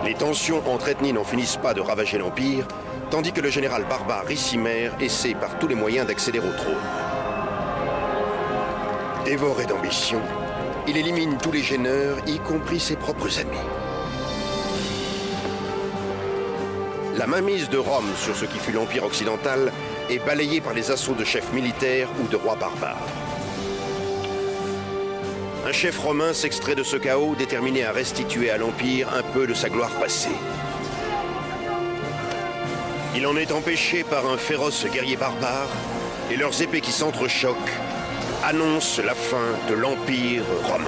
Les tensions entre ethnies n'en finissent pas de ravager l'Empire, tandis que le général barbare Ricimer essaie par tous les moyens d'accéder au trône. Dévoré d'ambition, il élimine tous les gêneurs, y compris ses propres amis. La mainmise de Rome sur ce qui fut l'Empire occidental est balayée par les assauts de chefs militaires ou de rois barbares. Un chef romain s'extrait de ce chaos, déterminé à restituer à l'Empire un peu de sa gloire passée. Il en est empêché par un féroce guerrier barbare, et leurs épées qui s'entrechoquent annoncent la fin de l'Empire romain.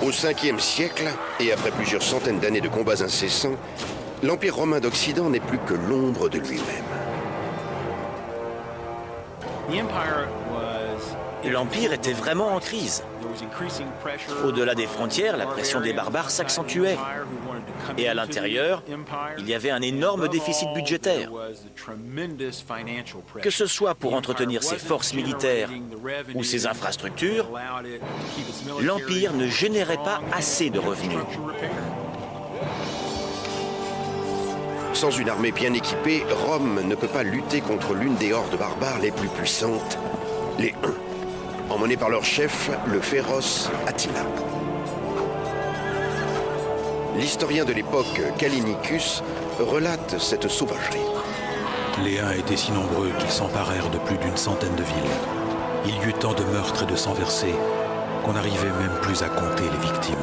Au 5e siècle, et après plusieurs centaines d'années de combats incessants, l'Empire romain d'Occident n'est plus que l'ombre de lui-même. L'Empire était vraiment en crise. Au-delà des frontières, la pression des barbares s'accentuait. Et à l'intérieur, il y avait un énorme déficit budgétaire. Que ce soit pour entretenir ses forces militaires ou ses infrastructures, l'Empire ne générait pas assez de revenus. Sans une armée bien équipée, Rome ne peut pas lutter contre l'une des hordes barbares les plus puissantes, les Huns, emmenés par leur chef, le féroce Attila. L'historien de l'époque, Callinicus, relate cette sauvagerie. Les Huns étaient si nombreux qu'ils s'emparèrent de plus d'une centaine de villes. Il y eut tant de meurtres et de sang versé qu'on n'arrivait même plus à compter les victimes.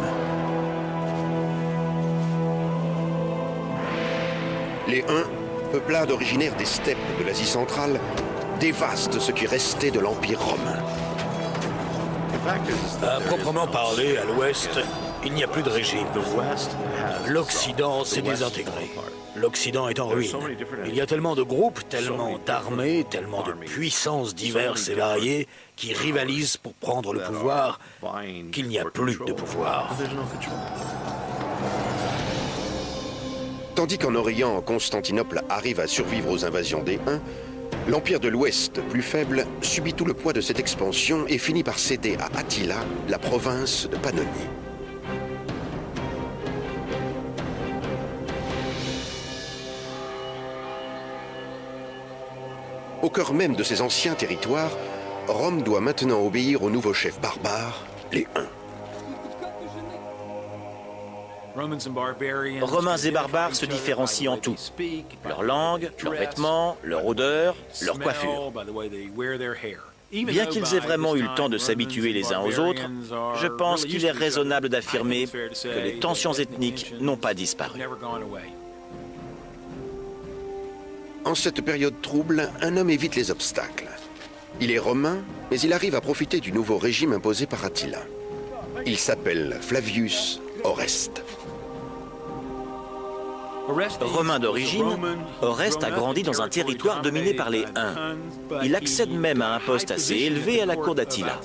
Les Huns, peuplades originaires des steppes de l'Asie centrale, dévastent ce qui restait de l'Empire romain. À proprement parler, à l'ouest, il n'y a plus de régime. L'Occident s'est désintégré. L'Occident est en ruine. Il y a tellement de groupes, tellement d'armées, tellement de puissances diverses et variées qui rivalisent pour prendre le pouvoir qu'il n'y a plus de pouvoir. Tandis qu'en Orient, Constantinople arrive à survivre aux invasions des Huns, l'Empire de l'Ouest, plus faible, subit tout le poids de cette expansion et finit par céder à Attila la province de Pannonie. Au cœur même de ces anciens territoires, Rome doit maintenant obéir aux nouveaux chefs barbares, les Huns. Romains et barbares se différencient en tout. Leur langue, leurs vêtements, leur odeur, leur coiffure. Bien qu'ils aient vraiment eu le temps de s'habituer les uns aux autres, je pense qu'il est raisonnable d'affirmer que les tensions ethniques n'ont pas disparu. En cette période trouble, un homme évite les obstacles. Il est romain, mais il arrive à profiter du nouveau régime imposé par Attila. Il s'appelle Flavius Oreste. Romain d'origine, Oreste a grandi dans un territoire dominé par les Huns. Il accède même à un poste assez élevé à la cour d'Attila.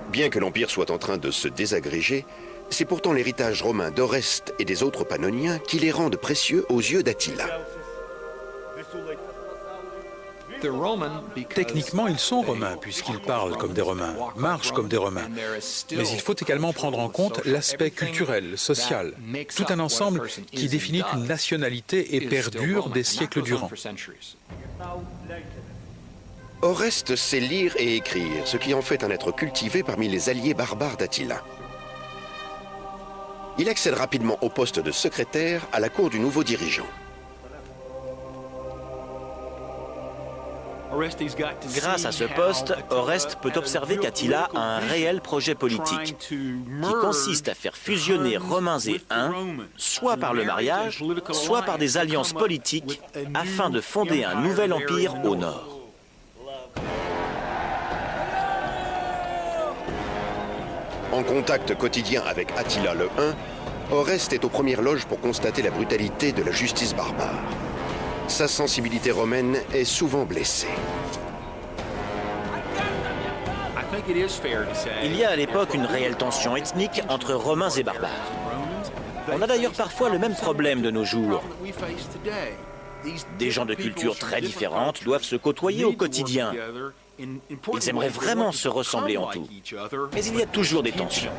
Bien que l'Empire soit en train de se désagréger, c'est pourtant l'héritage romain d'Oreste et des autres Pannoniens qui les rendent précieux aux yeux d'Attila. Techniquement, ils sont romains, puisqu'ils parlent comme des Romains, marchent comme des Romains. Mais il faut également prendre en compte l'aspect culturel, social, tout un ensemble qui définit une nationalité et perdure des siècles durant. Oreste sait lire et écrire, ce qui en fait un être cultivé parmi les alliés barbares d'Attila. Il accède rapidement au poste de secrétaire à la cour du nouveau dirigeant. Grâce à ce poste, Oreste peut observer qu'Attila a un réel projet politique qui consiste à faire fusionner Romains et Huns, soit par le mariage, soit par des alliances politiques, afin de fonder un nouvel empire au nord. En contact quotidien avec Attila le Hun, Oreste est aux premières loges pour constater la brutalité de la justice barbare. Sa sensibilité romaine est souvent blessée. Il y a à l'époque une réelle tension ethnique entre Romains et barbares. On a d'ailleurs parfois le même problème de nos jours. Des gens de cultures très différentes doivent se côtoyer au quotidien. Ils aimeraient vraiment se ressembler en tout. Mais il y a toujours des tensions.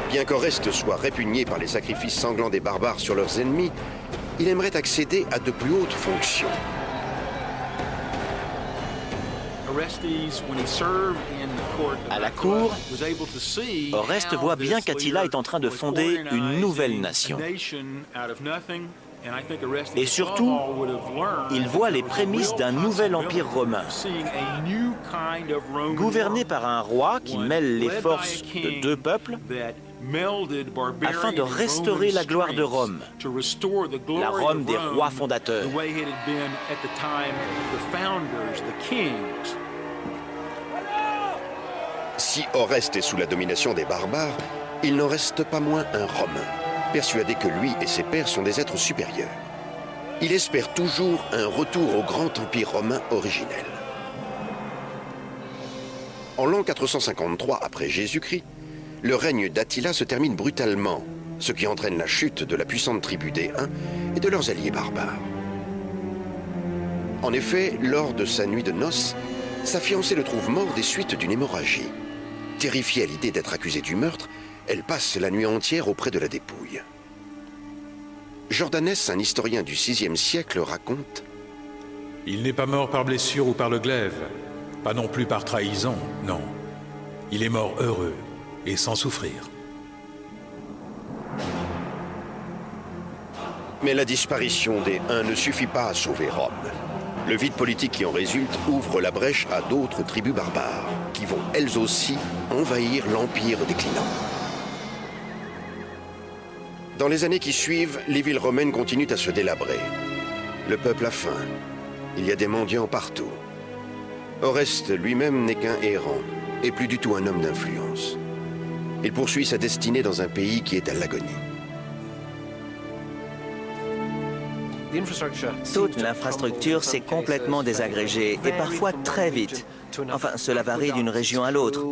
Bien qu'Oreste soit répugné par les sacrifices sanglants des barbares sur leurs ennemis, il aimerait accéder à de plus hautes fonctions. À la cour, Oreste voit bien qu'Attila est en train de fonder une nouvelle nation. Et surtout, il voit les prémices d'un nouvel empire romain, gouverné par un roi qui mêle les forces de deux peuples afin de restaurer la gloire de Rome, la Rome des rois fondateurs. Si Oreste est sous la domination des barbares, il n'en reste pas moins un Romain, persuadé que lui et ses pairs sont des êtres supérieurs. Il espère toujours un retour au grand empire romain originel. En l'an 453 après Jésus-Christ, le règne d'Attila se termine brutalement, ce qui entraîne la chute de la puissante tribu des Huns et de leurs alliés barbares. En effet, lors de sa nuit de noces, sa fiancée le trouve mort des suites d'une hémorragie. Terrifiée à l'idée d'être accusée du meurtre, elle passe la nuit entière auprès de la dépouille. Jordanès, un historien du VIe siècle, raconte: Il n'est pas mort par blessure ou par le glaive, pas non plus par trahison, non. Il est mort heureux et sans souffrir. Mais la disparition des Huns ne suffit pas à sauver Rome. Le vide politique qui en résulte ouvre la brèche à d'autres tribus barbares, qui vont elles aussi envahir l'empire déclinant. Dans les années qui suivent, les villes romaines continuent à se délabrer. Le peuple a faim. Il y a des mendiants partout. Oreste lui-même n'est qu'un errant, et plus du tout un homme d'influence. Il poursuit sa destinée dans un pays qui est à l'agonie. Toute l'infrastructure s'est complètement désagrégée et parfois très vite. Enfin, cela varie d'une région à l'autre.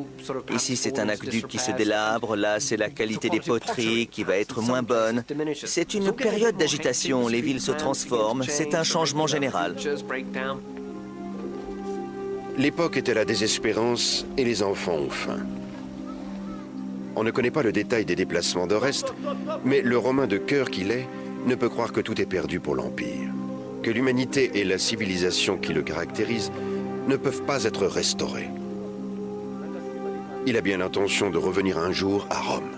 Ici, c'est un aqueduc qui se délabre, là, c'est la qualité des poteries qui va être moins bonne. C'est une période d'agitation, les villes se transforment, c'est un changement général. L'époque est à la désespérance et les enfants ont faim. On ne connaît pas le détail des déplacements d'Oreste, mais le Romain de cœur qu'il est ne peut croire que tout est perdu pour l'Empire, que l'humanité et la civilisation qui le caractérise ne peuvent pas être restaurées. Il a bien l'intention de revenir un jour à Rome.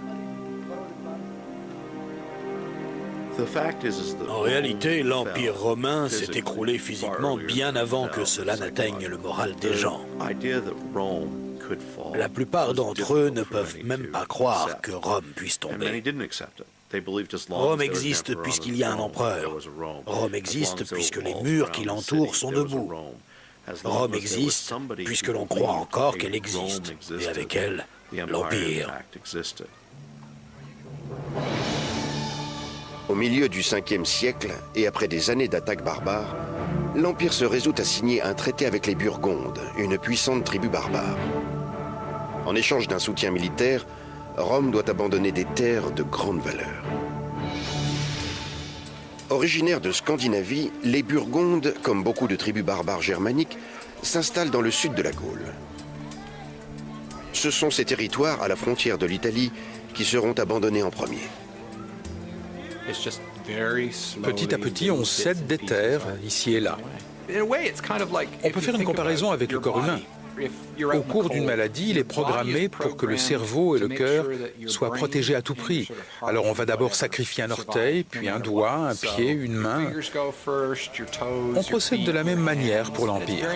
En réalité, l'Empire romain s'est écroulé physiquement bien avant que cela n'atteigne le moral des gens. La plupart d'entre eux ne peuvent même pas croire que Rome puisse tomber. Rome existe puisqu'il y a un empereur. Rome existe puisque les murs qui l'entourent sont debout. Rome existe puisque l'on croit encore qu'elle existe, et avec elle, l'Empire. Au milieu du 5e siècle, et après des années d'attaques barbares, l'Empire se résout à signer un traité avec les Burgondes, une puissante tribu barbare. En échange d'un soutien militaire, Rome doit abandonner des terres de grande valeur. Originaires de Scandinavie, les Burgondes, comme beaucoup de tribus barbares germaniques, s'installent dans le sud de la Gaule. Ce sont ces territoires, à la frontière de l'Italie, qui seront abandonnés en premier. Petit à petit, on cède des terres, ici et là. On peut faire une comparaison avec le corps humain. Au cours d'une maladie, il est programmé pour que le cerveau et le cœur soient protégés à tout prix. Alors on va d'abord sacrifier un orteil, puis un doigt, un pied, une main. On procède de la même manière pour l'Empire.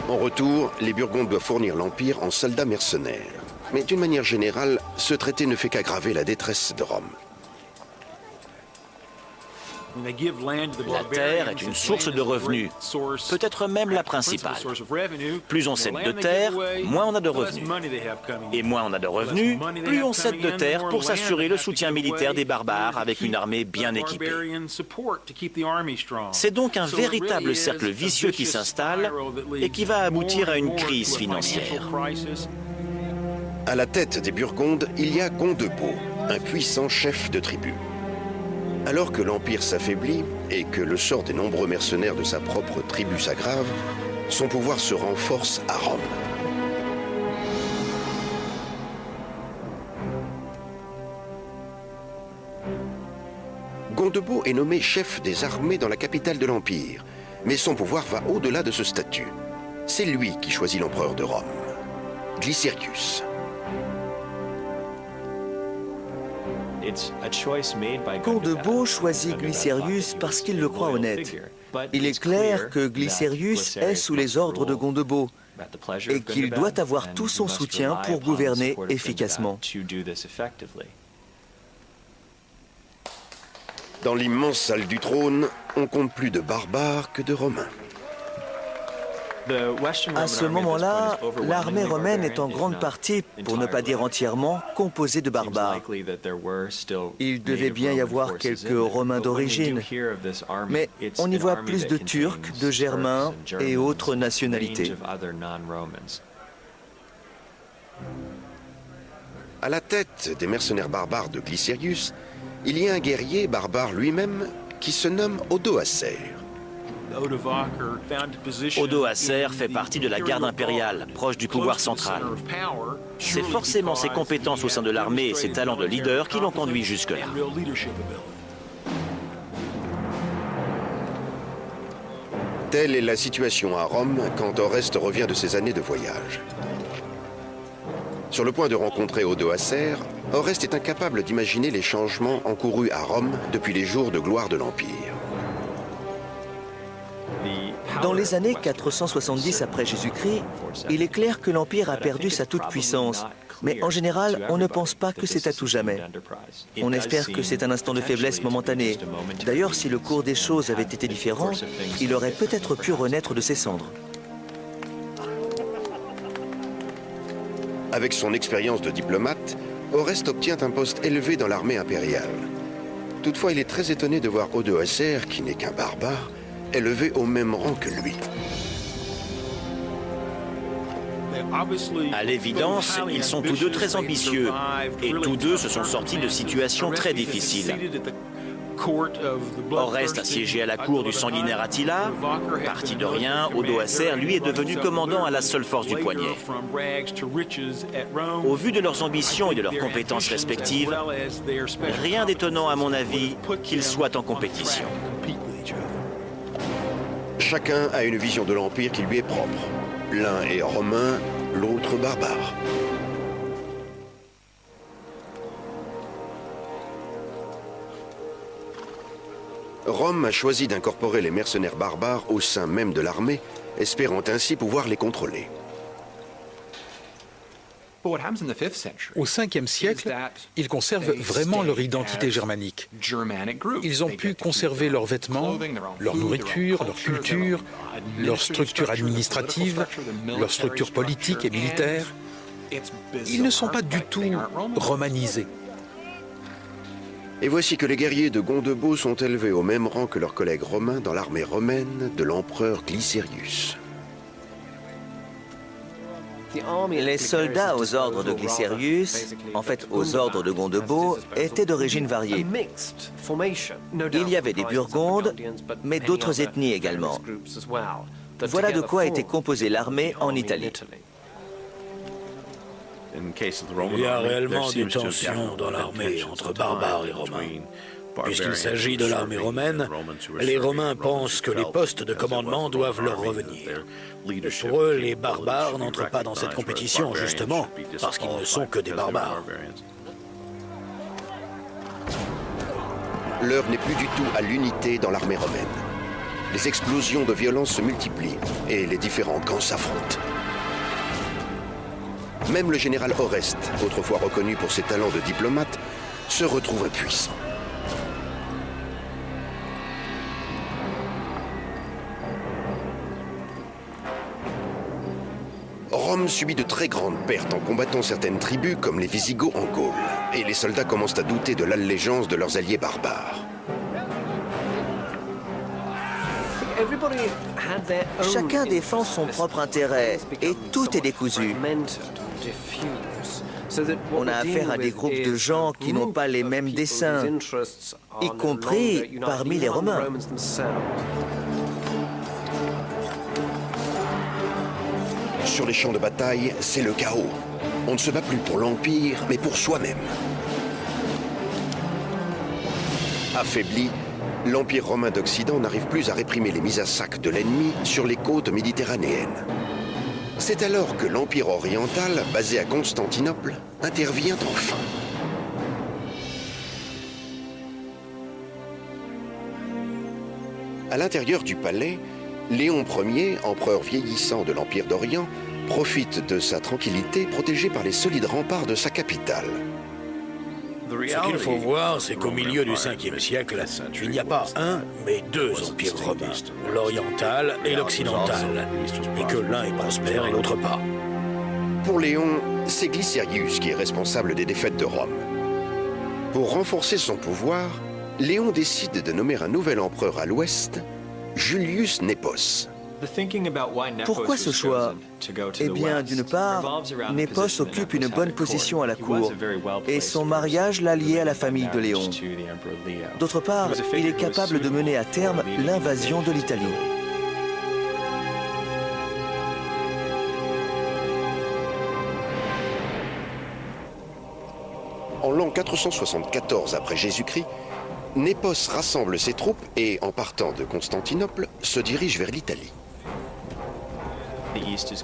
En retour, les Burgondes doivent fournir l'Empire en soldats mercenaires. Mais d'une manière générale, ce traité ne fait qu'aggraver la détresse de Rome. La terre est une source de revenus, peut-être même la principale. Plus on cède de terre, moins on a de revenus. Et moins on a de revenus, plus on cède de terre pour s'assurer le soutien militaire des barbares avec une armée bien équipée. C'est donc un véritable cercle vicieux qui s'installe et qui va aboutir à une crise financière. À la tête des Burgondes, il y a Gondebaud, un puissant chef de tribu. Alors que l'Empire s'affaiblit et que le sort des nombreux mercenaires de sa propre tribu s'aggrave, son pouvoir se renforce à Rome. Gondebaud est nommé chef des armées dans la capitale de l'Empire, mais son pouvoir va au-delà de ce statut. C'est lui qui choisit l'empereur de Rome, Glycerius. Gondebaud choisit Glycerius parce qu'il le croit honnête. Il est clair que Glycerius est sous les ordres de Gondebaud et qu'il doit avoir tout son soutien pour gouverner efficacement. Dans l'immense salle du trône, on compte plus de barbares que de Romains. À ce moment-là, l'armée romaine est en grande partie, pour ne pas dire entièrement, composée de barbares. Il devait bien y avoir quelques Romains d'origine, mais on y voit plus de Turcs, de Germains et autres nationalités. À la tête des mercenaires barbares de Glycerius, il y a un guerrier barbare lui-même qui se nomme Odoacer. Odoacer fait partie de la garde impériale, proche du pouvoir central. C'est forcément ses compétences au sein de l'armée et ses talents de leader qui l'ont conduit jusque-là. Telle est la situation à Rome quand Oreste revient de ses années de voyage. Sur le point de rencontrer Odoacer, Oreste est incapable d'imaginer les changements encourus à Rome depuis les jours de gloire de l'Empire. Dans les années 470 après Jésus-Christ, il est clair que l'Empire a perdu sa toute-puissance. Mais en général, on ne pense pas que c'est à tout jamais. On espère que c'est un instant de faiblesse momentanée. D'ailleurs, si le cours des choses avait été différent, il aurait peut-être pu renaître de ses cendres. Avec son expérience de diplomate, Oreste obtient un poste élevé dans l'armée impériale. Toutefois, il est très étonné de voir Odoacer, qui n'est qu'un barbare, élevé au même rang que lui. À l'évidence, ils sont tous deux très ambitieux et tous deux se sont sortis de situations très difficiles. Oreste a siégé à la cour du sanguinaire Attila. Parti de rien, Odoacer, lui, est devenu commandant à la seule force du poignet. Au vu de leurs ambitions et de leurs compétences respectives, rien d'étonnant à mon avis qu'ils soient en compétition. Chacun a une vision de l'Empire qui lui est propre. L'un est romain, l'autre barbare. Rome a choisi d'incorporer les mercenaires barbares au sein même de l'armée, espérant ainsi pouvoir les contrôler. Au 5e siècle, ils conservent vraiment leur identité germanique. Ils ont pu conserver leurs vêtements, leur nourriture, leur culture, leur structure administrative, leur structure politique et militaire. Ils ne sont pas du tout romanisés. Et voici que les guerriers de Gondebaud sont élevés au même rang que leurs collègues romains dans l'armée romaine de l'empereur Glycerius. Les soldats aux ordres de Glycerius, en fait aux ordres de Gondebaud, étaient d'origine variée. Il y avait des Burgondes, mais d'autres ethnies également. Voilà de quoi était composée l'armée en Italie. Il y a réellement des tensions dans l'armée entre barbares et romains. Puisqu'il s'agit de l'armée romaine, les Romains pensent que les postes de commandement doivent leur revenir. Pour eux, les barbares n'entrent pas dans cette compétition, justement, parce qu'ils ne sont que des barbares. L'heure n'est plus du tout à l'unité dans l'armée romaine. Les explosions de violence se multiplient et les différents camps s'affrontent. Même le général Oreste, autrefois reconnu pour ses talents de diplomate, se retrouve impuissant. Rome subit de très grandes pertes en combattant certaines tribus comme les Visigoths en Gaule, et les soldats commencent à douter de l'allégeance de leurs alliés barbares. Chacun défend son propre intérêt et tout est décousu. On a affaire à des groupes de gens qui n'ont pas les mêmes desseins, y compris parmi les Romains. Sur les champs de bataille, c'est le chaos. On ne se bat plus pour l'Empire, mais pour soi-même. Affaibli, l'Empire romain d'Occident n'arrive plus à réprimer les mises à sac de l'ennemi sur les côtes méditerranéennes. C'est alors que l'Empire oriental, basé à Constantinople, intervient enfin. À l'intérieur du palais, Léon Ier, empereur vieillissant de l'Empire d'Orient, profite de sa tranquillité protégé par les solides remparts de sa capitale. Ce qu'il faut voir, c'est qu'au milieu du 5e siècle, il n'y a pas un, mais deux empires romains, l'oriental et l'occidental, et que l'un est prospère et l'autre pas. Pour Léon, c'est Glycérius qui est responsable des défaites de Rome. Pour renforcer son pouvoir, Léon décide de nommer un nouvel empereur à l'ouest, Julius Népos. Pourquoi ce choix? Eh bien, d'une part, Népos occupe une bonne position à la cour et son mariage l'a lié à la famille de Léon. D'autre part, il est capable de mener à terme l'invasion de l'Italie. En l'an 474 après Jésus-Christ, Népos rassemble ses troupes et, en partant de Constantinople, se dirige vers l'Italie.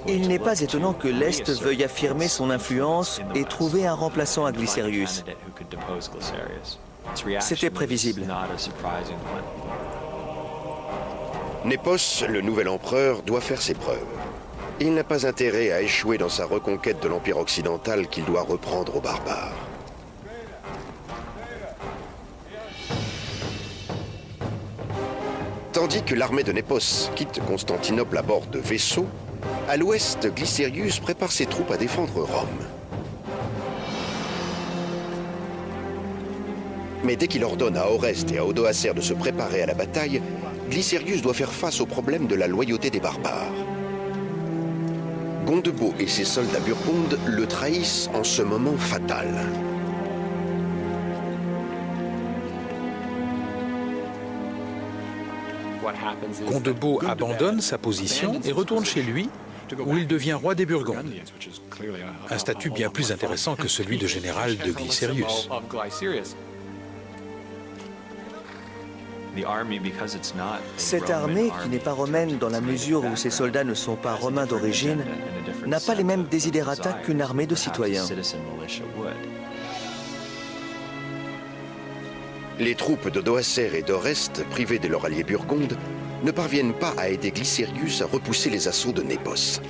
Il n'est pas étonnant que l'Est veuille affirmer son influence et trouver un remplaçant à Glycérius. C'était prévisible. Népos, le nouvel empereur, doit faire ses preuves. Il n'a pas intérêt à échouer dans sa reconquête de l'Empire occidental qu'il doit reprendre aux barbares. Tandis que l'armée de Népos quitte Constantinople à bord de vaisseaux, à l'ouest, Glycérius prépare ses troupes à défendre Rome. Mais dès qu'il ordonne à Oreste et à Odoacer de se préparer à la bataille, Glycérius doit faire face au problème de la loyauté des barbares. Gondebaud et ses soldats burgondes le trahissent en ce moment fatal. Gondebaud abandonne sa position et retourne chez lui, où il devient roi des Burgondes. Un statut bien plus intéressant que celui de général de Glycérius. Cette armée, qui n'est pas romaine dans la mesure où ses soldats ne sont pas romains d'origine, n'a pas les mêmes désidérata qu'une armée de citoyens. Les troupes d'Odoacer et d'Oreste, privées de leur allié burgonde, ne parviennent pas à aider Glycérius à repousser les assauts de Népos.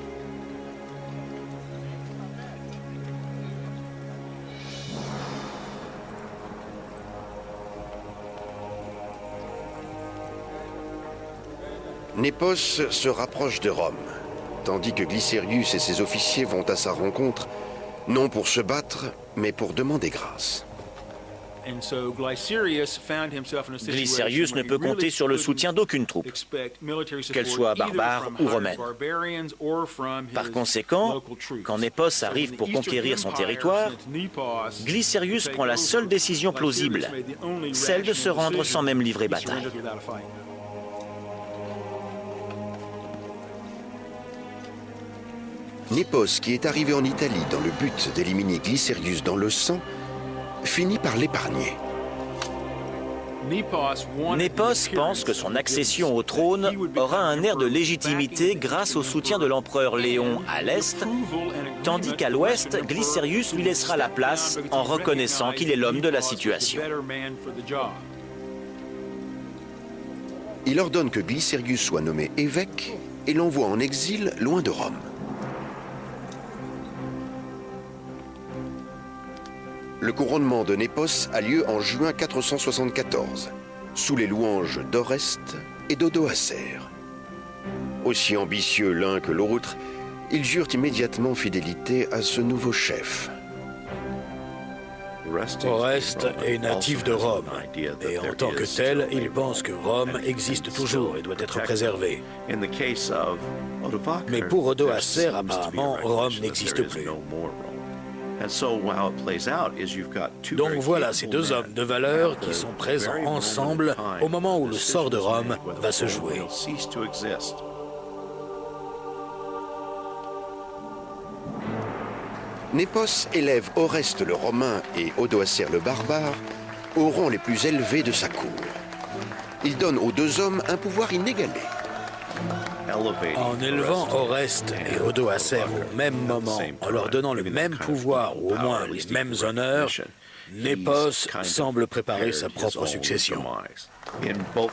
Népos se rapproche de Rome, tandis que Glycérius et ses officiers vont à sa rencontre, non pour se battre, mais pour demander grâce. Glycérius ne peut compter sur le soutien d'aucune troupe, qu'elle soit barbare ou romaine. Par conséquent, quand Népos arrive pour conquérir son territoire, Glycérius prend la seule décision plausible, celle de se rendre sans même livrer bataille. Népos, qui est arrivé en Italie dans le but d'éliminer Glycérius dans le sang, finit par l'épargner. Népos pense que son accession au trône aura un air de légitimité grâce au soutien de l'empereur Léon à l'est, tandis qu'à l'ouest, Glycérius lui laissera la place en reconnaissant qu'il est l'homme de la situation. Il ordonne que Glycérius soit nommé évêque et l'envoie en exil loin de Rome. Le couronnement de Népos a lieu en juin 474, sous les louanges d'Oreste et d'Odoacer. Aussi ambitieux l'un que l'autre, ils jurent immédiatement fidélité à ce nouveau chef. Oreste est natif de Rome, et en tant que tel, il pense que Rome existe toujours et doit être préservée. Mais pour Odoacer, apparemment, Rome n'existe plus. Donc voilà ces deux hommes de valeur qui sont présents ensemble au moment où le sort de Rome va se jouer. Népos élève Oreste le Romain et Odoacer le Barbare au rang les plus élevés de sa cour. Il donne aux deux hommes un pouvoir inégalé. En élevant Oreste et Odoacer au même moment, en leur donnant le même pouvoir ou au moins les mêmes honneurs, Népos semble préparer sa propre succession.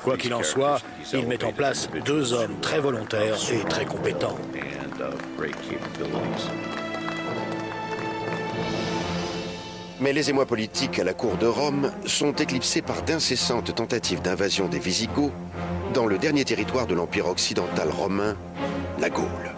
Quoi qu'il en soit, il met en place deux hommes très volontaires et très compétents. Mais les émois politiques à la cour de Rome sont éclipsés par d'incessantes tentatives d'invasion des Visigoths dans le dernier territoire de l'Empire occidental romain, la Gaule.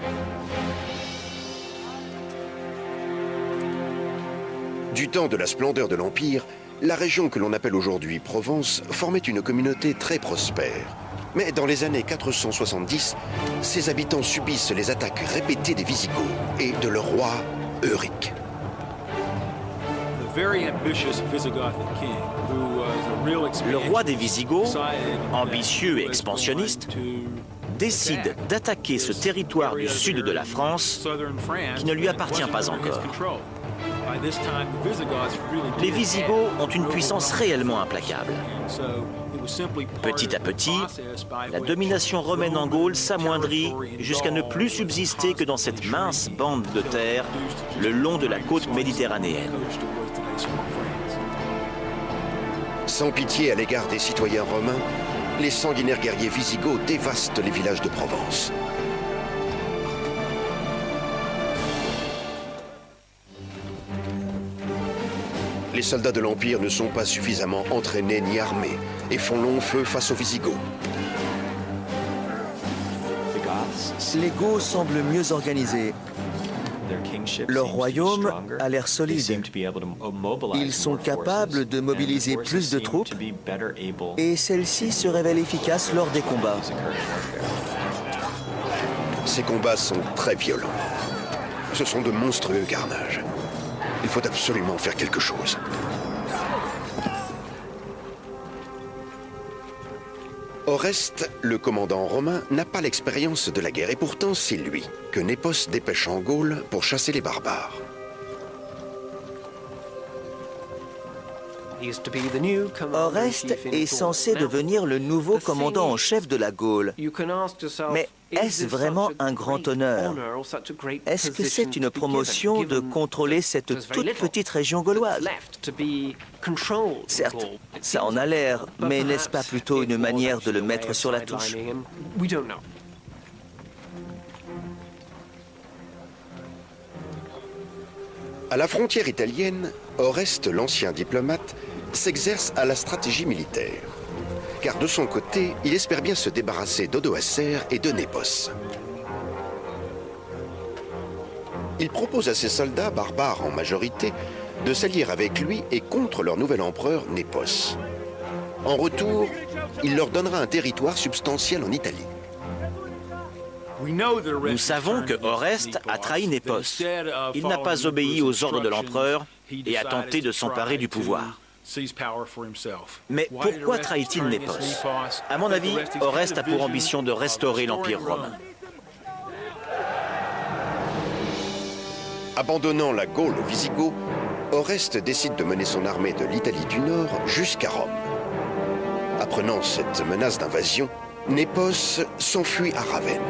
Du temps de la splendeur de l'Empire, la région que l'on appelle aujourd'hui Provence formait une communauté très prospère. Mais dans les années 470, ses habitants subissent les attaques répétées des Visigoths et de leur roi Euric. Le roi des Visigoths, ambitieux et expansionniste, décide d'attaquer ce territoire du sud de la France qui ne lui appartient pas encore. Les Visigoths ont une puissance réellement implacable. Petit à petit, la domination romaine en Gaule s'amoindrit jusqu'à ne plus subsister que dans cette mince bande de terre le long de la côte méditerranéenne. Sans pitié à l'égard des citoyens romains, les sanguinaires guerriers visigoths dévastent les villages de Provence. Les soldats de l'Empire ne sont pas suffisamment entraînés ni armés et font long feu face aux Visigoths. Les Goths semblent mieux organisés. Leur royaume a l'air solide. Ils sont capables de mobiliser plus de troupes et celles-ci se révèlent efficaces lors des combats. Ces combats sont très violents. Ce sont de monstrueux carnages. Il faut absolument faire quelque chose. Oreste, le commandant romain, n'a pas l'expérience de la guerre et pourtant c'est lui que Népos dépêche en Gaule pour chasser les barbares. Oreste est censé devenir le nouveau commandant en chef de la Gaule. Mais est-ce vraiment un grand honneur? Est-ce que c'est une promotion de contrôler cette toute petite région gauloise? Certes, ça en a l'air, mais n'est-ce pas plutôt une manière de le mettre sur la touche? À la frontière italienne, Oreste, l'ancien diplomate, s'exerce à la stratégie militaire. Car de son côté, il espère bien se débarrasser d'Odoacer et de Népos. Il propose à ses soldats, barbares en majorité, de s'allier avec lui et contre leur nouvel empereur, Népos. En retour, il leur donnera un territoire substantiel en Italie. Nous savons que Oreste a trahi Népos. Il n'a pas obéi aux ordres de l'empereur et a tenté de s'emparer du pouvoir. Mais pourquoi trahit-il Népos? À mon avis, Oreste a pour ambition de restaurer l'Empire romain. Abandonnant la Gaule aux Visigoths, Oreste décide de mener son armée de l'Italie du Nord jusqu'à Rome. Apprenant cette menace d'invasion, Népos s'enfuit à Ravenne.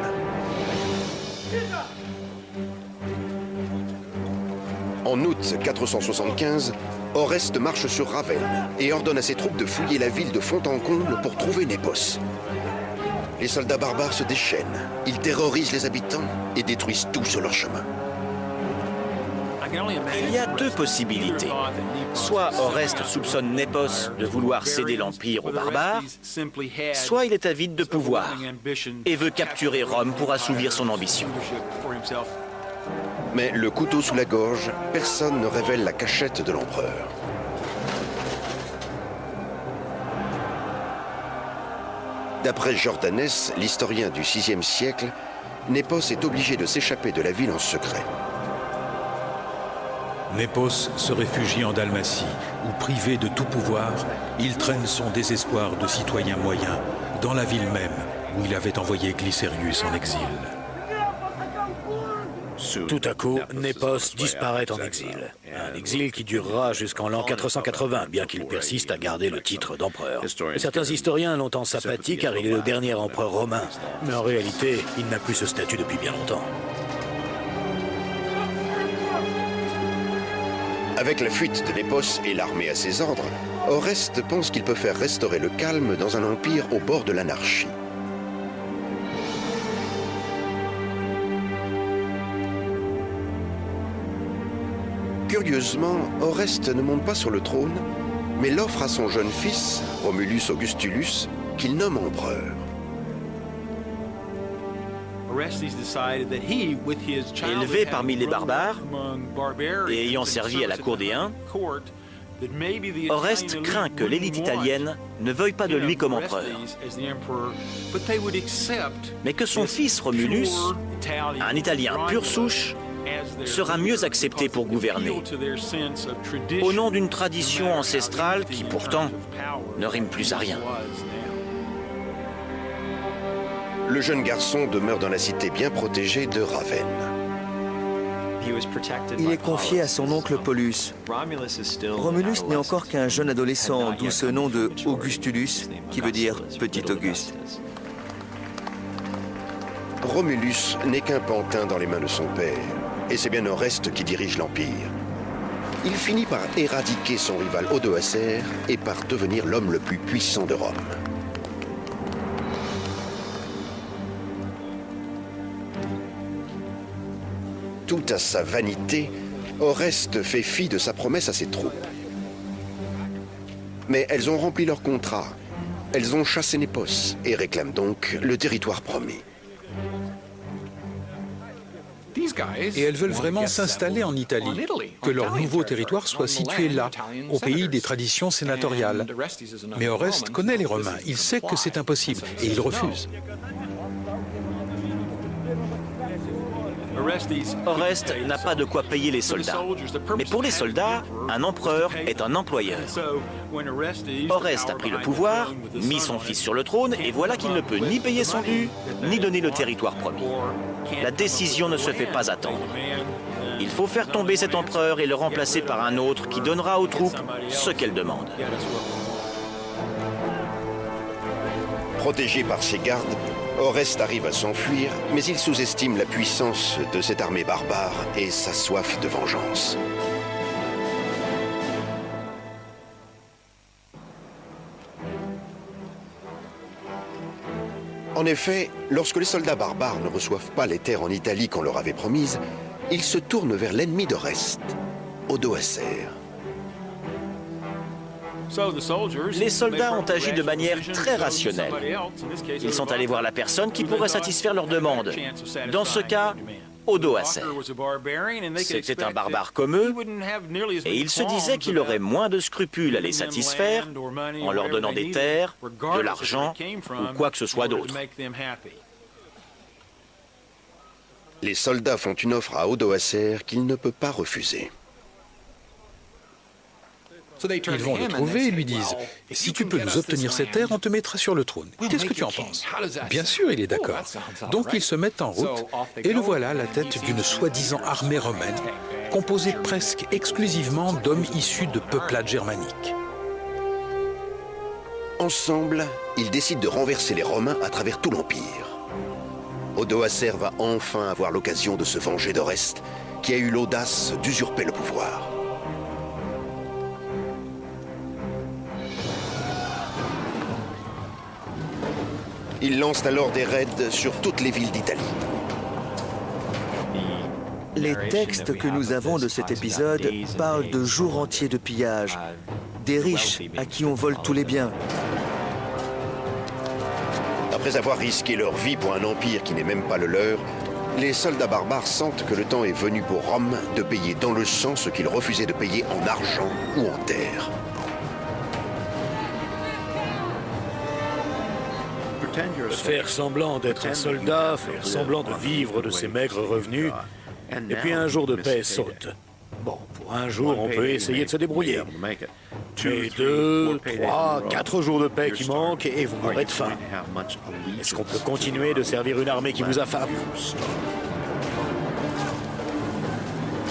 En août 475, Oreste marche sur Ravenne et ordonne à ses troupes de fouiller la ville de fond en comble pour trouver Népos. Les soldats barbares se déchaînent, ils terrorisent les habitants et détruisent tout sur leur chemin. Il y a deux possibilités. Soit Oreste soupçonne Népos de vouloir céder l'Empire aux barbares, soit il est avide de pouvoir et veut capturer Rome pour assouvir son ambition. Mais le couteau sous la gorge, personne ne révèle la cachette de l'empereur. D'après Jordanès, l'historien du VIe siècle, Népos est obligé de s'échapper de la ville en secret. Népos se réfugie en Dalmatie, où privé de tout pouvoir, il traîne son désespoir de citoyen moyen dans la ville même où il avait envoyé Glycérius en exil. Tout à coup, Népos disparaît en exil. Un exil qui durera jusqu'en l'an 480, bien qu'il persiste à garder le titre d'empereur. Certains historiens l'ont en sympathie car il est le dernier empereur romain. Mais en réalité, il n'a plus ce statut depuis bien longtemps. Avec la fuite de Népos et l'armée à ses ordres, Oreste pense qu'il peut faire restaurer le calme dans un empire au bord de l'anarchie. Curieusement, Oreste ne monte pas sur le trône, mais l'offre à son jeune fils, Romulus Augustulus, qu'il nomme empereur. Élevé parmi les barbares et ayant servi à la cour des Huns, Oreste craint que l'élite italienne ne veuille pas de lui comme empereur, mais que son fils Romulus, un Italien pure souche, sera mieux accepté pour gouverner, au nom d'une tradition ancestrale qui pourtant ne rime plus à rien. Le jeune garçon demeure dans la cité bien protégée de Ravenne. Il est confié à son oncle Paulus. Romulus n'est encore qu'un jeune adolescent, d'où ce nom de Augustulus, qui veut dire Petit Auguste. Romulus n'est qu'un pantin dans les mains de son père, et c'est bien Oreste qui dirige l'Empire. Il finit par éradiquer son rival Odoacer et par devenir l'homme le plus puissant de Rome. Tout à sa vanité, Oreste fait fi de sa promesse à ses troupes. Mais elles ont rempli leur contrat. Elles ont chassé Népos et réclament donc le territoire promis. Et elles veulent vraiment s'installer en Italie, que leur nouveau territoire soit situé là, au pays des traditions sénatoriales. Mais Oreste connaît les Romains, il sait que c'est impossible et il refuse. Oreste n'a pas de quoi payer les soldats. Mais pour les soldats, un empereur est un employeur. Oreste a pris le pouvoir, mis son fils sur le trône, et voilà qu'il ne peut ni payer son dû, ni donner le territoire promis. La décision ne se fait pas attendre. Il faut faire tomber cet empereur et le remplacer par un autre qui donnera aux troupes ce qu'elles demandent. Protégé par ses gardes, Oreste arrive à s'enfuir, mais il sous-estime la puissance de cette armée barbare et sa soif de vengeance. En effet, lorsque les soldats barbares ne reçoivent pas les terres en Italie qu'on leur avait promises, ils se tournent vers l'ennemi d'Oreste, Odoacer. Les soldats ont agi de manière très rationnelle. Ils sont allés voir la personne qui pourrait satisfaire leurs demandes. Dans ce cas, Odoacer. C'était un barbare comme eux, et il se disait qu'il aurait moins de scrupules à les satisfaire en leur donnant des terres, de l'argent ou quoi que ce soit d'autre. Les soldats font une offre à Odoacer qu'il ne peut pas refuser. Ils vont le trouver et lui disent « Si tu peux nous obtenir cette terre, on te mettra sur le trône. Qu'est-ce que tu en penses ?» Bien sûr, il est d'accord. Donc ils se mettent en route et le voilà à la tête d'une soi-disant armée romaine, composée presque exclusivement d'hommes issus de peuplades germaniques. Ensemble, ils décident de renverser les Romains à travers tout l'Empire. Odoacer va enfin avoir l'occasion de se venger d'Oreste, qui a eu l'audace d'usurper le pouvoir. Ils lancent alors des raids sur toutes les villes d'Italie. Les textes que nous avons de cet épisode parlent de jours entiers de pillage, des riches à qui on vole tous les biens. Après avoir risqué leur vie pour un empire qui n'est même pas le leur, les soldats barbares sentent que le temps est venu pour Rome de payer dans le sang ce qu'ils refusaient de payer en argent ou en terre. Faire semblant d'être un soldat, faire semblant de vivre de ses maigres revenus, et puis un jour de paix saute. Bon, pour un jour, on peut essayer de se débrouiller. Mais 2, 3, 4 jours de paix qui manquent et vous mourrez de faim. Est-ce qu'on peut continuer de servir une armée qui vous affame?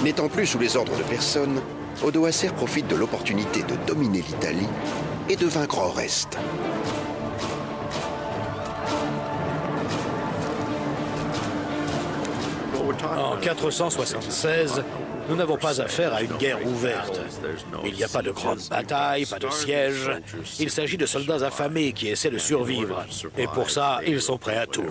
N'étant plus sous les ordres de personne, Odoacer profite de l'opportunité de dominer l'Italie et de vaincre Oreste. En 476, nous n'avons pas affaire à une guerre ouverte. Il n'y a pas de grandes batailles, pas de sièges. Il s'agit de soldats affamés qui essaient de survivre. Et pour ça, ils sont prêts à tout.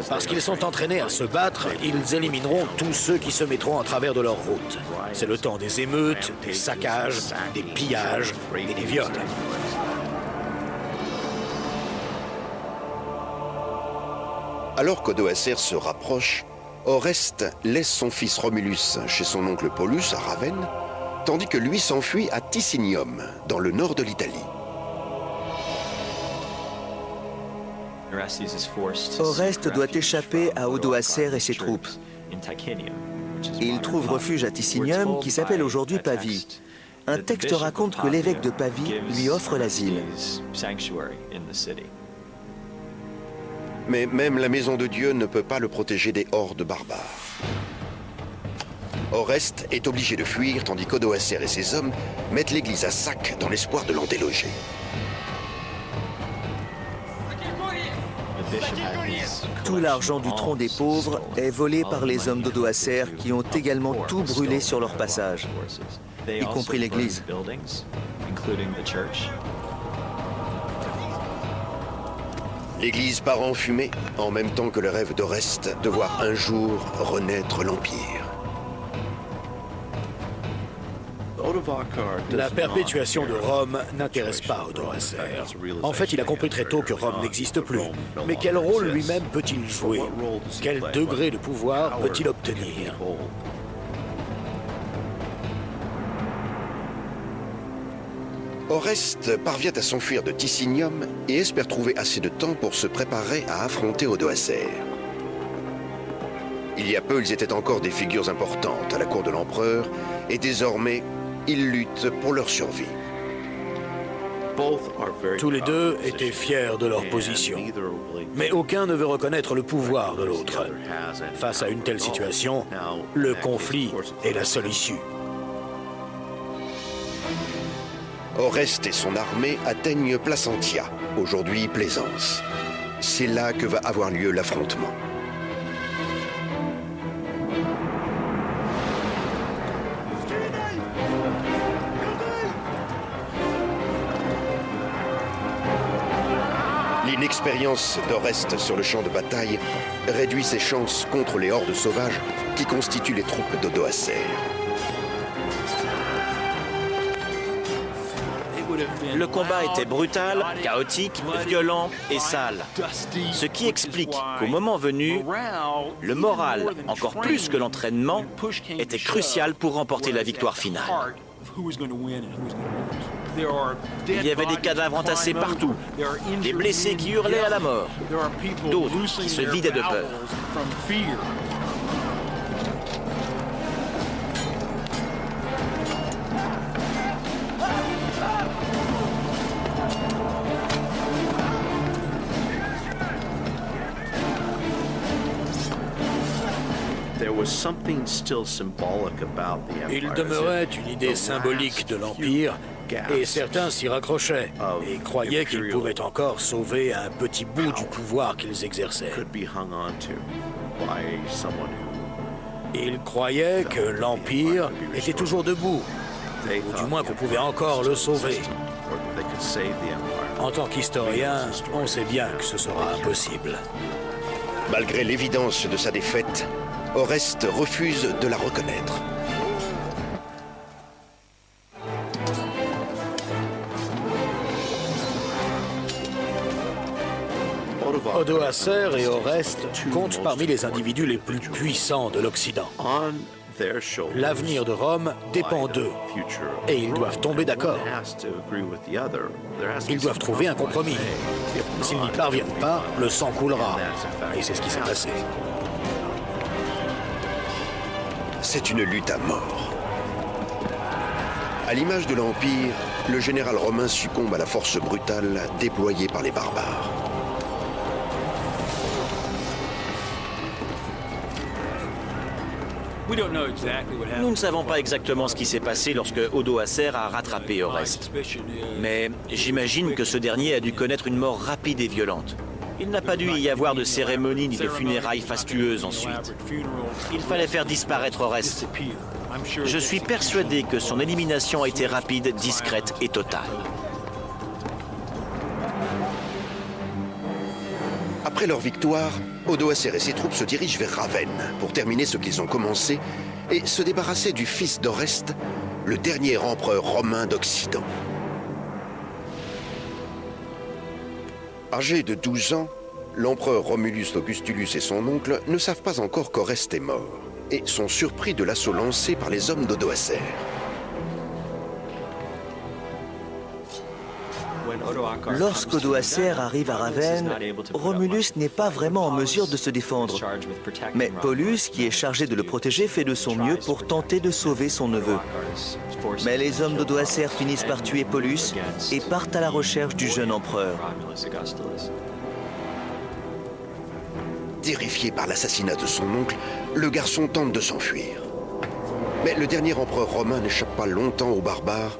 Parce qu'ils sont entraînés à se battre, ils élimineront tous ceux qui se mettront en travers de leur route. C'est le temps des émeutes, des saccages, des pillages et des viols. Alors qu'Odoacer se rapproche, Oreste laisse son fils Romulus chez son oncle Paulus à Ravenne, tandis que lui s'enfuit à Ticinium, dans le nord de l'Italie. Oreste doit échapper à Odoacer et ses troupes. Il trouve refuge à Ticinium, qui s'appelle aujourd'hui Pavie. Un texte raconte que l'évêque de Pavie lui offre l'asile. Mais même la maison de Dieu ne peut pas le protéger des hordes barbares. Oreste est obligé de fuir, tandis qu'Odoacer et ses hommes mettent l'église à sac dans l'espoir de l'en déloger. Tout l'argent du tronc des pauvres est volé par les hommes d'Odoacer qui ont également tout brûlé sur leur passage, y compris l'église. L'église part en fumée, en même temps que le rêve d'Oreste de voir un jour renaître l'Empire. La perpétuation de Rome n'intéresse pas Odoacer. En fait, il a compris très tôt que Rome n'existe plus. Mais quel rôle lui-même peut-il jouer? Quel degré de pouvoir peut-il obtenir? Oreste parvient à s'enfuir de Ticinium et espère trouver assez de temps pour se préparer à affronter Odoacer. Il y a peu, ils étaient encore des figures importantes à la cour de l'empereur, et désormais, ils luttent pour leur survie. Tous les deux étaient fiers de leur position. Mais aucun ne veut reconnaître le pouvoir de l'autre. Face à une telle situation, le conflit est la seule issue. Oreste et son armée atteignent Placentia, aujourd'hui Plaisance. C'est là que va avoir lieu l'affrontement. L'inexpérience d'Oreste sur le champ de bataille réduit ses chances contre les hordes sauvages qui constituent les troupes d'Odoacer. Le combat était brutal, chaotique, violent et sale. Ce qui explique qu'au moment venu, le moral, encore plus que l'entraînement, était crucial pour remporter la victoire finale. Il y avait des cadavres entassés partout, des blessés qui hurlaient à la mort, d'autres qui se vidaient de peur. Il demeurait une idée symbolique de l'Empire, et certains s'y raccrochaient et croyaient qu'ils pouvaient encore sauver un petit bout du pouvoir qu'ils exerçaient. Ils croyaient que l'Empire était toujours debout, ou du moins qu'on pouvait encore le sauver. En tant qu'historien, on sait bien que ce sera impossible. Malgré l'évidence de sa défaite, Oreste refuse de la reconnaître. Odoacer et Oreste comptent parmi les individus les plus puissants de l'Occident. L'avenir de Rome dépend d'eux, et ils doivent tomber d'accord. Ils doivent trouver un compromis. S'ils n'y parviennent pas, le sang coulera. Et c'est ce qui s'est passé. C'est une lutte à mort. À l'image de l'Empire, le général romain succombe à la force brutale déployée par les barbares. Nous ne savons pas exactement ce qui s'est passé lorsque Odoacer a rattrapé Oreste. Mais j'imagine que ce dernier a dû connaître une mort rapide et violente. Il n'a pas dû y avoir de cérémonie ni de funérailles fastueuses ensuite. Il fallait faire disparaître Oreste. Je suis persuadé que son élimination a été rapide, discrète et totale. Après leur victoire, Odoacer et ses troupes se dirigent vers Ravenne pour terminer ce qu'ils ont commencé et se débarrasser du fils d'Oreste, le dernier empereur romain d'Occident. Âgé de 12 ans, l'empereur Romulus Augustulus et son oncle ne savent pas encore qu'Oreste est mort et sont surpris de l'assaut lancé par les hommes d'Odoacer. Lorsqu'Odoacer arrive à Ravenne, Romulus n'est pas vraiment en mesure de se défendre. Mais Paulus, qui est chargé de le protéger, fait de son mieux pour tenter de sauver son neveu. Mais les hommes d'Odoacer finissent par tuer Paulus et partent à la recherche du jeune empereur. Terrifié par l'assassinat de son oncle, le garçon tente de s'enfuir. Mais le dernier empereur romain n'échappe pas longtemps aux barbares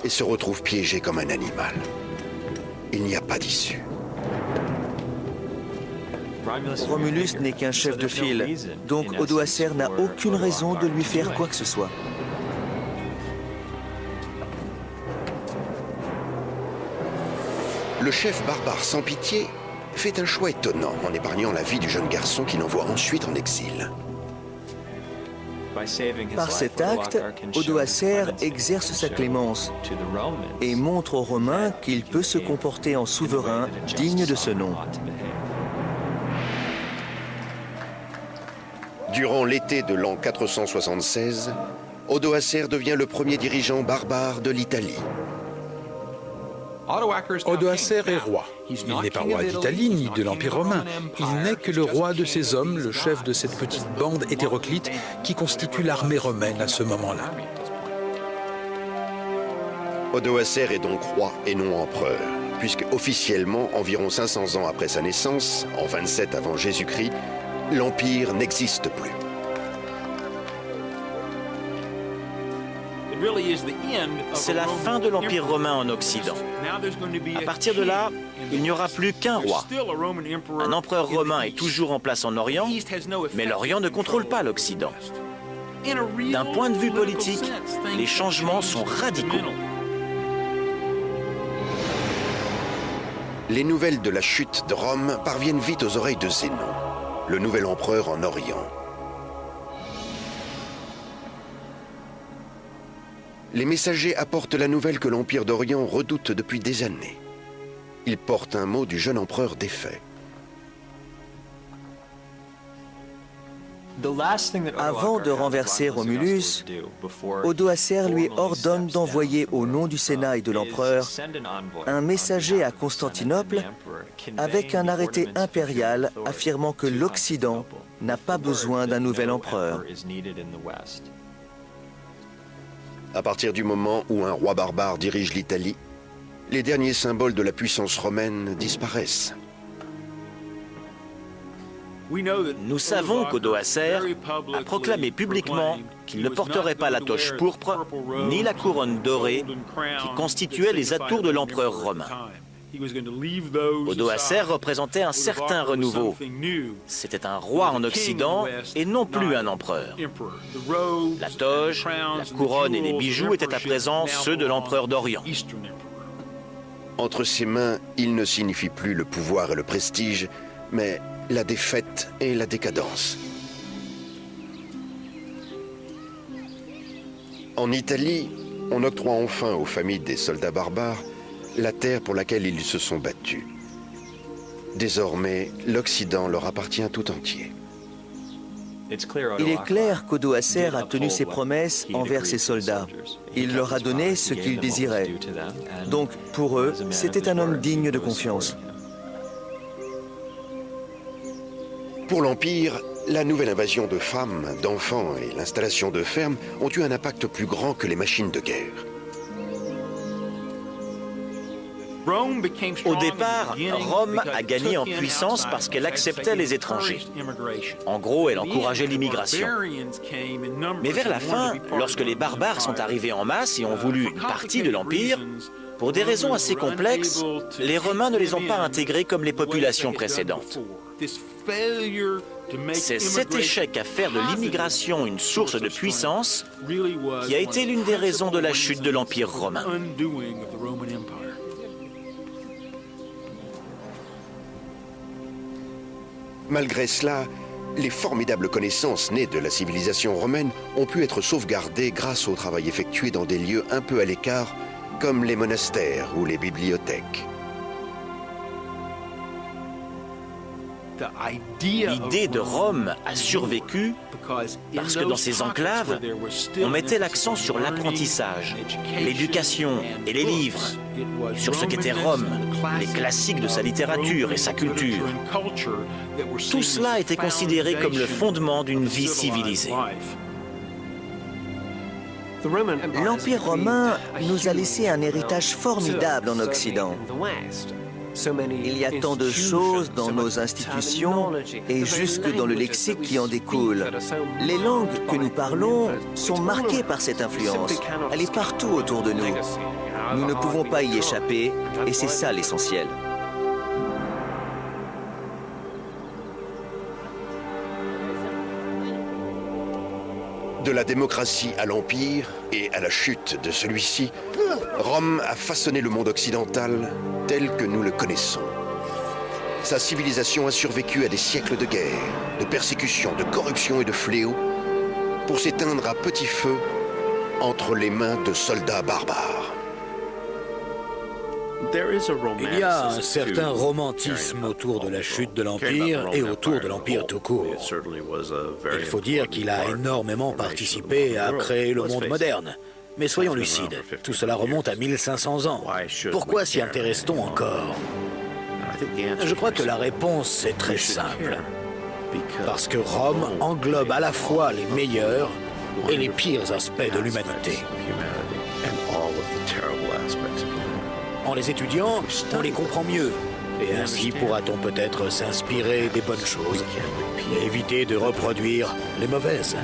et se retrouve piégé comme un animal. Il n'y a pas d'issue. Romulus n'est qu'un chef de file, donc Odoacer n'a aucune raison de lui faire quoi que ce soit. Le chef barbare sans pitié fait un choix étonnant en épargnant la vie du jeune garçon qu'il envoie ensuite en exil. Par cet acte, Odoacer exerce sa clémence et montre aux Romains qu'il peut se comporter en souverain digne de ce nom. Durant l'été de l'an 476, Odoacer devient le premier dirigeant barbare de l'Italie. Odoacer est roi. Il n'est pas roi d'Italie ni de l'Empire romain. Il n'est que le roi de ces hommes, le chef de cette petite bande hétéroclite qui constitue l'armée romaine à ce moment-là. Odoacer est donc roi et non empereur, puisque officiellement, environ 500 ans après sa naissance, en 27 avant Jésus-Christ, l'Empire n'existe plus. C'est la fin de l'Empire romain en Occident. À partir de là, il n'y aura plus qu'un roi. Un empereur romain est toujours en place en Orient, mais l'Orient ne contrôle pas l'Occident. D'un point de vue politique, les changements sont radicaux. Les nouvelles de la chute de Rome parviennent vite aux oreilles de Zénon, le nouvel empereur en Orient. Les messagers apportent la nouvelle que l'Empire d'Orient redoute depuis des années. Ils portent un mot du jeune empereur défait. Avant de renverser Romulus, Odoacer lui ordonne d'envoyer au nom du Sénat et de l'empereur un messager à Constantinople avec un arrêté impérial affirmant que l'Occident n'a pas besoin d'un nouvel empereur. À partir du moment où un roi barbare dirige l'Italie, les derniers symboles de la puissance romaine disparaissent. Nous savons qu'Odoacer a proclamé publiquement qu'il ne porterait pas la toche pourpre ni la couronne dorée qui constituaient les atours de l'empereur romain. Odoacer représentait un certain renouveau. C'était un roi en Occident et non plus un empereur. La toge, la couronne et les bijoux étaient à présent ceux de l'empereur d'Orient. Entre ses mains, il ne signifie plus le pouvoir et le prestige, mais la défaite et la décadence. En Italie, on octroie enfin aux familles des soldats barbares la terre pour laquelle ils se sont battus. Désormais, l'Occident leur appartient tout entier. Il est clair qu'Odoacer a tenu ses promesses envers ses soldats. Il leur a donné ce qu'ils désiraient. Donc, pour eux, c'était un homme digne de confiance. Pour l'Empire, la nouvelle invasion de femmes, d'enfants et l'installation de fermes ont eu un impact plus grand que les machines de guerre. Au départ, Rome a gagné en puissance parce qu'elle acceptait les étrangers. En gros, elle encourageait l'immigration. Mais vers la fin, lorsque les barbares sont arrivés en masse et ont voulu une partie de l'Empire, pour des raisons assez complexes, les Romains ne les ont pas intégrés comme les populations précédentes. C'est cet échec à faire de l'immigration une source de puissance qui a été l'une des raisons de la chute de l'Empire romain. Malgré cela, les formidables connaissances nées de la civilisation romaine ont pu être sauvegardées grâce au travail effectué dans des lieux un peu à l'écart, comme les monastères ou les bibliothèques. L'idée de Rome a survécu parce que dans ces enclaves, on mettait l'accent sur l'apprentissage, l'éducation et les livres, sur ce qu'était Rome, les classiques de sa littérature et sa culture. Tout cela était considéré comme le fondement d'une vie civilisée. L'Empire romain nous a laissé un héritage formidable en Occident. Il y a tant de choses dans nos institutions et jusque dans le lexique qui en découle. Les langues que nous parlons sont marquées par cette influence. Elle est partout autour de nous. Nous ne pouvons pas y échapper et c'est ça l'essentiel. De la démocratie à l'Empire et à la chute de celui-ci, Rome a façonné le monde occidental tel que nous le connaissons. Sa civilisation a survécu à des siècles de guerre, de persécutions, de corruption et de fléaux pour s'éteindre à petit feu entre les mains de soldats barbares. Il y a un certain romantisme autour de la chute de l'Empire et autour de l'Empire tout court. Il faut dire qu'il a énormément participé à créer le monde moderne. Mais soyons lucides, tout cela remonte à 1500 ans. Pourquoi s'y intéresse-t-on encore? Je crois que la réponse est très simple. Parce que Rome englobe à la fois les meilleurs et les pires aspects de l'humanité. En les étudiant, on les comprend mieux. Et ainsi pourra-t-on peut-être s'inspirer des bonnes choses et éviter de reproduire les mauvaises.